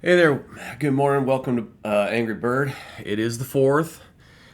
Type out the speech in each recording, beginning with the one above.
Hey there, good morning. Welcome to Angry Bird. It is the 4th.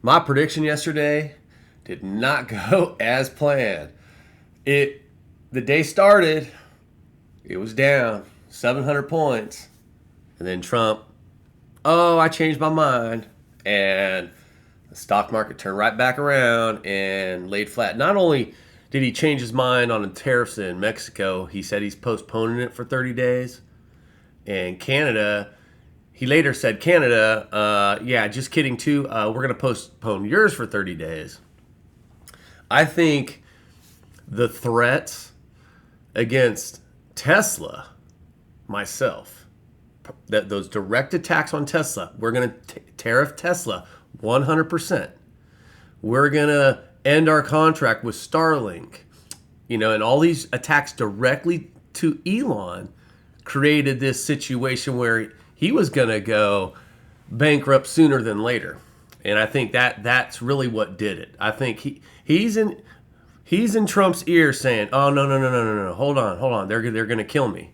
My prediction yesterday did not go as planned. The day started, it was down 700 points. And then Trump, I changed my mind. And the stock market turned right back around and laid flat. Not only did he change his mind on the tariffs in Mexico, he said he's postponing it for 30 days. And Canada, he later said, Canada, yeah, just kidding too. We're going to postpone yours for 30 days. I think the threats against Tesla, myself, that those direct attacks on Tesla, we're going to tariff Tesla 100%. We're going to end our contract with Starlink, and all these attacks directly to Elon created this situation where he was going to go bankrupt sooner than later. And I think that's really what did it. I think he's in Trump's ear saying, "Oh, no, hold on, they're going to kill me.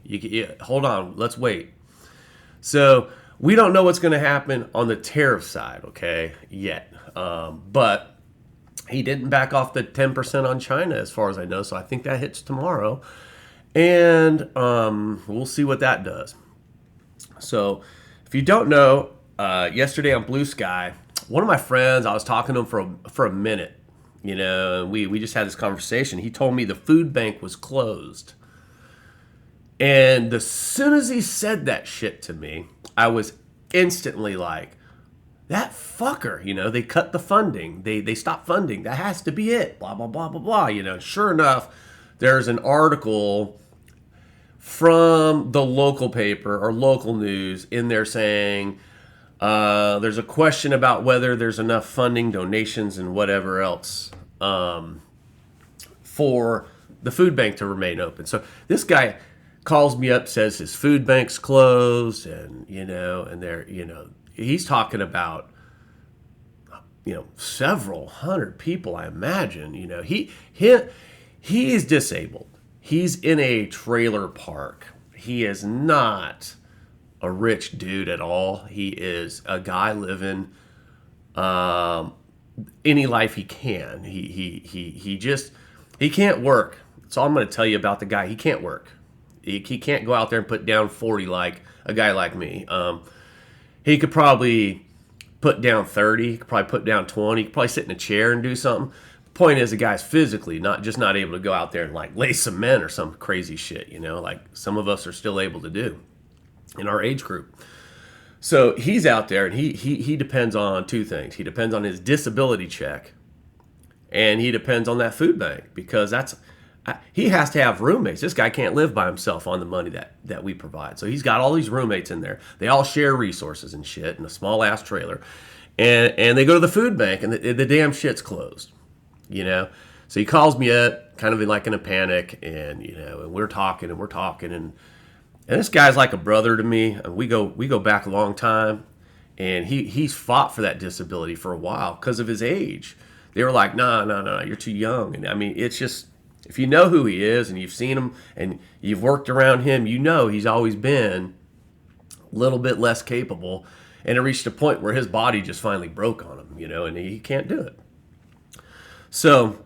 Hold on, let's wait." So we don't know what's going to happen on the tariff side, okay, yet. But he didn't back off the 10% on China, as far as I know. So I think that hits tomorrow, and we'll see what that does. So if you don't know, yesterday on Blue Sky, one of my friends, I was talking to him for a minute. And we just had this conversation. He told me the food bank was closed. And as soon as he said that shit to me, I was instantly like, that fucker, they cut the funding. They stopped funding. That has to be it. Blah, blah, blah, blah, blah. Sure enough, there's an article from the local paper or local news in there saying there's a question about whether there's enough funding, donations, and whatever else for the food bank to remain open. So this guy calls me up, says his food bank's closed, and and they're he's talking about several hundred people. I imagine he is disabled. He's in a trailer park. He is not a rich dude at all. He is a guy living any life he can. He can't work. That's all I'm going to tell you about the guy. He can't work. He can't go out there and put down 40 like a guy like me. He could probably put down 30. He could probably put down 20. He could probably sit in a chair and do something. Point is, the guy's physically not able to go out there and like lay cement or some crazy shit, like some of us are still able to do in our age group. So he's out there and he depends on two things. He depends on his disability check, and he depends on that food bank, because he has to have roommates. This guy can't live by himself on the money that we provide. So he's got all these roommates in there. They all share resources and shit in a small ass trailer, and they go to the food bank, and the damn shit's closed. So he calls me up kind of in a panic, and and we're talking and this guy's like a brother to me. And we go back a long time, and he's fought for that disability for a while because of his age. They were like, no, you're too young. And I mean, it's just, if you know who he is and you've seen him and you've worked around him, he's always been a little bit less capable, and it reached a point where his body just finally broke on him, and he can't do it. So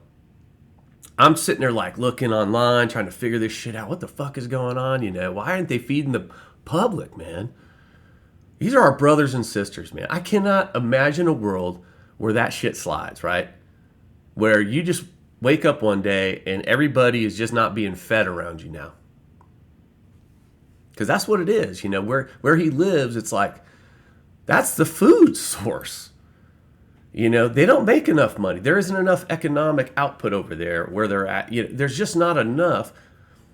I'm sitting there looking online, trying to figure this shit out. What the fuck is going on? Why aren't they feeding the public, man? These are our brothers and sisters, man. I cannot imagine a world where that shit slides, right? Where you just wake up one day and everybody is just not being fed around you now. Because that's what it is, where he lives, it's like, that's the food source. They don't make enough money. There isn't enough economic output over there where they're at. There's just not enough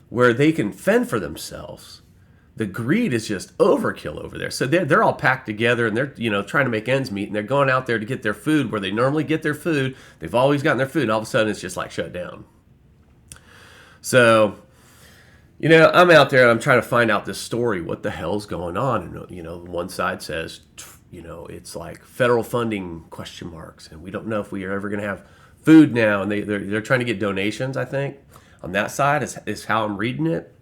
where they can fend for themselves. The greed is just overkill over there. So they're all packed together, and they're trying to make ends meet, and they're going out there to get their food where they normally get their food. They've always gotten their food, and all of a sudden it's just shut down. So I'm out there and I'm trying to find out this story. What the hell's going on? And one side says, it's like federal funding question marks, and we don't know if we are ever going to have food now. And they're trying to get donations, I think, on that side is how I'm reading it.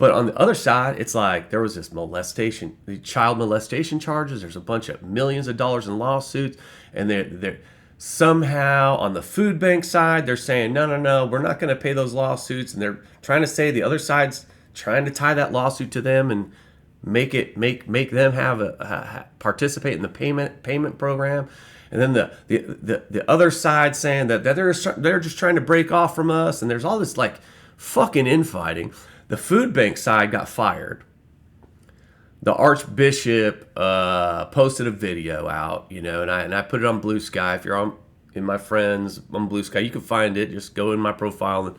But on the other side, it's like there was this molestation, the child molestation charges. There's a bunch of millions of dollars in lawsuits, and they're somehow on the food bank side, they're saying no, we're not going to pay those lawsuits, and they're trying to say the other side's trying to tie that lawsuit to them and make them have participate in the payment program. And then the other side saying that they're just trying to break off from us, and there's all this like fucking infighting. The food bank side got fired. The Archbishop posted a video out, and I put it on Blue Sky. If you're in my friends on Blue Sky, you can find it. Just go in my profile and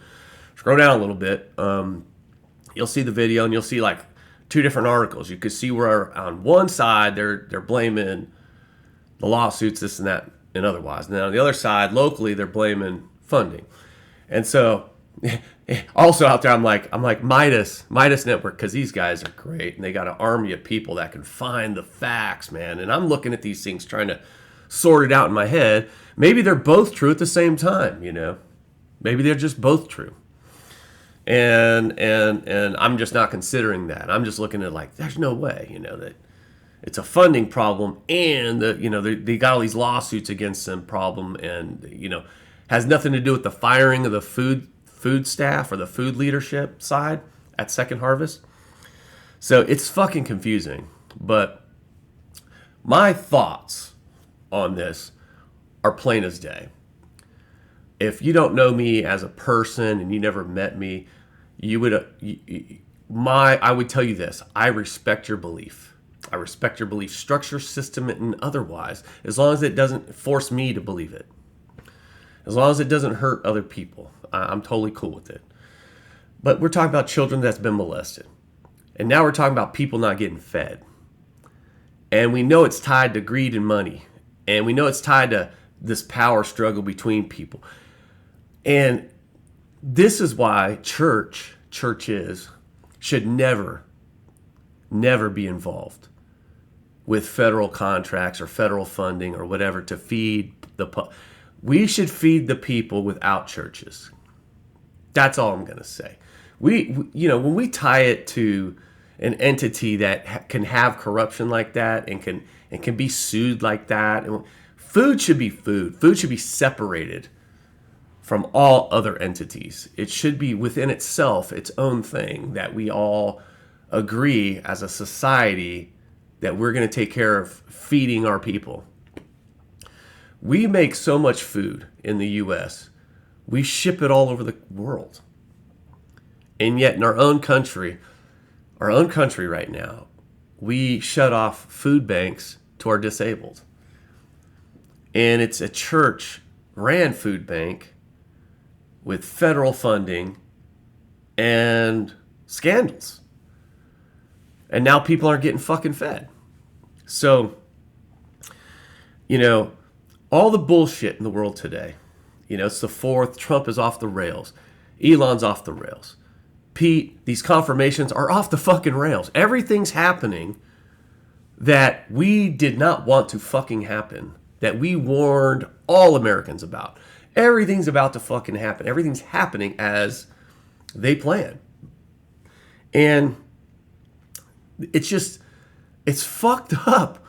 scroll down a little bit. You'll see the video, and you'll see like two different articles. You could see where on one side they're blaming the lawsuits, this and that, and otherwise. And then on the other side, locally, they're blaming funding. And so also out there, I'm like Midas Network, because these guys are great, and they got an army of people that can find the facts, man. And I'm looking at these things, trying to sort it out in my head. Maybe they're both true at the same time, Maybe they're just both true. And I'm just not considering that. I'm just looking at like, there's no way, that it's a funding problem, and they got all these lawsuits against them problem, and has nothing to do with the firing of the food staff or the food leadership side at Second Harvest. So it's fucking confusing. But my thoughts on this are plain as day. If you don't know me as a person and you never met me, I would tell you this: I respect your belief. I respect your belief structure, system, and otherwise, as long as it doesn't force me to believe it. As long as it doesn't hurt other people, I'm totally cool with it. But we're talking about children that's been molested. And now we're talking about people not getting fed. And we know it's tied to greed and money. And we know it's tied to this power struggle between people. And this is why churches should never be involved with federal contracts or federal funding or whatever to feed we should feed the people without churches. That's all I'm going to say. When we tie it to an entity that can have corruption like that and can be sued like that, and food should be food. Food should be separated from all other entities. It should be within itself its own thing that we all agree as a society that we're going to take care of feeding our people. We make so much food in the U.S. We ship it all over the world. And yet in our own country right now, we shut off food banks to our disabled. And it's a church-ran food bank with federal funding and scandals. And now people aren't getting fucking fed. So, all the bullshit in the world today, it's the fourth. Trump is off the rails. Elon's off the rails. Pete, these confirmations are off the fucking rails. Everything's happening that we did not want to fucking happen, that we warned all Americans about. Everything's about to fucking happen. Everything's happening as they plan. And it's fucked up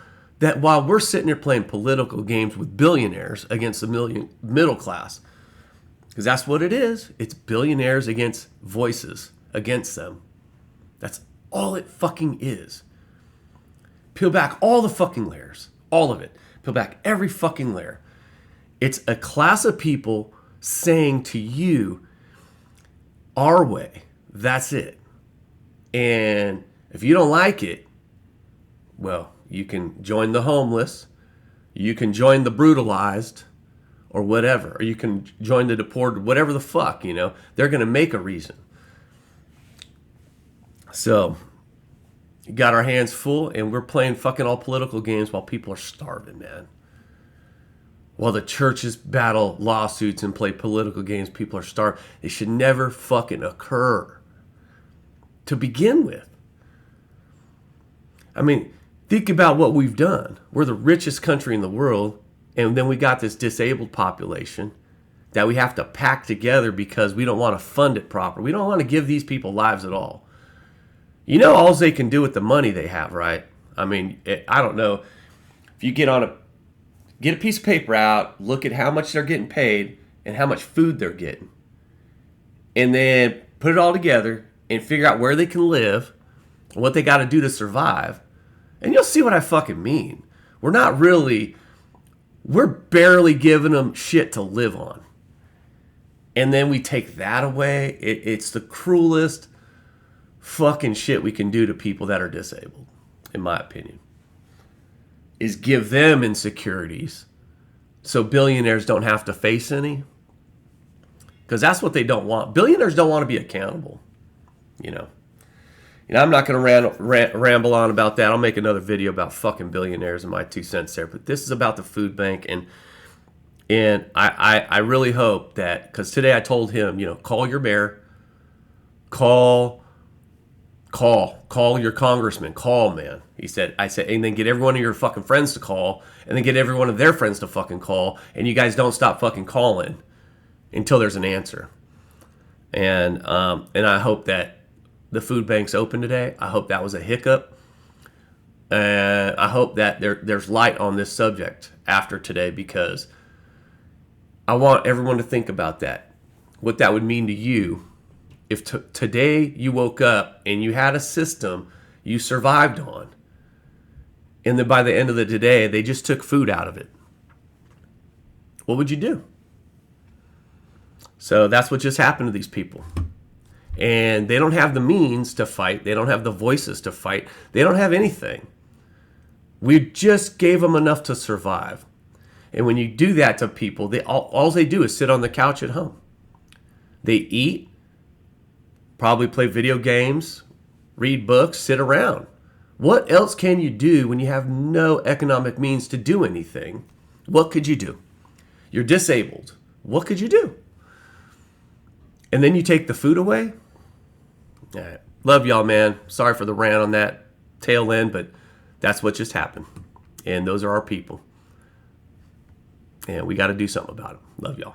that while we're sitting here playing political games with billionaires against the middle class, because that's what it is. It's billionaires against voices against them. That's all it fucking is. Peel back all the fucking layers. All of it. Peel back every fucking layer. It's a class of people saying to you, our way, that's it. And if you don't like it, well, you can join the homeless, you can join the brutalized, or whatever. Or you can join the deported, whatever the fuck, They're going to make a reason. So, we got our hands full, and we're playing fucking all political games while people are starving, man. While the churches battle lawsuits and play political games, people are starving. It should never fucking occur to begin with. I mean, think about what we've done. We're the richest country in the world, and then we got this disabled population that we have to pack together because we don't want to fund it properly. We don't want to give these people lives at all. You know, all they can do with the money they have, right? I mean, I don't know. If you get a piece of paper out, look at how much they're getting paid and how much food they're getting, and then put it all together and figure out where they can live, what they got to do to survive, and you'll see what I fucking mean. We're barely giving them shit to live on. And then we take that away. It's the cruelest fucking shit we can do to people that are disabled, in my opinion, is give them insecurities so billionaires don't have to face any. Because that's what they don't want. Billionaires don't want to be accountable, you know. I'm not going to ramble on about that. I'll make another video about fucking billionaires and my 2 cents there. But this is about the food bank, and I really hope that, because today I told him, call your mayor, call your congressman, call, man. I said, and then get every one of your fucking friends to call, and then get every one of their friends to fucking call, and you guys don't stop fucking calling until there's an answer. And I hope that the food bank's open today. I hope that was a hiccup. And I hope that there's light on this subject after today, because I want everyone to think about that. What that would mean to you if today you woke up and you had a system you survived on, and then by the end of the day, they just took food out of it. What would you do? So that's what just happened to these people. And they don't have the means to fight. They don't have the voices to fight. They don't have anything. We just gave them enough to survive. And when you do that to people, all they do is sit on the couch at home. They eat, probably play video games, read books, sit around. What else can you do when you have no economic means to do anything? What could you do? You're disabled. What could you do? And then you take the food away? All right. Love y'all, man. Sorry for the rant on that tail end, but that's what just happened. And those are our people. And we got to do something about it. Love y'all.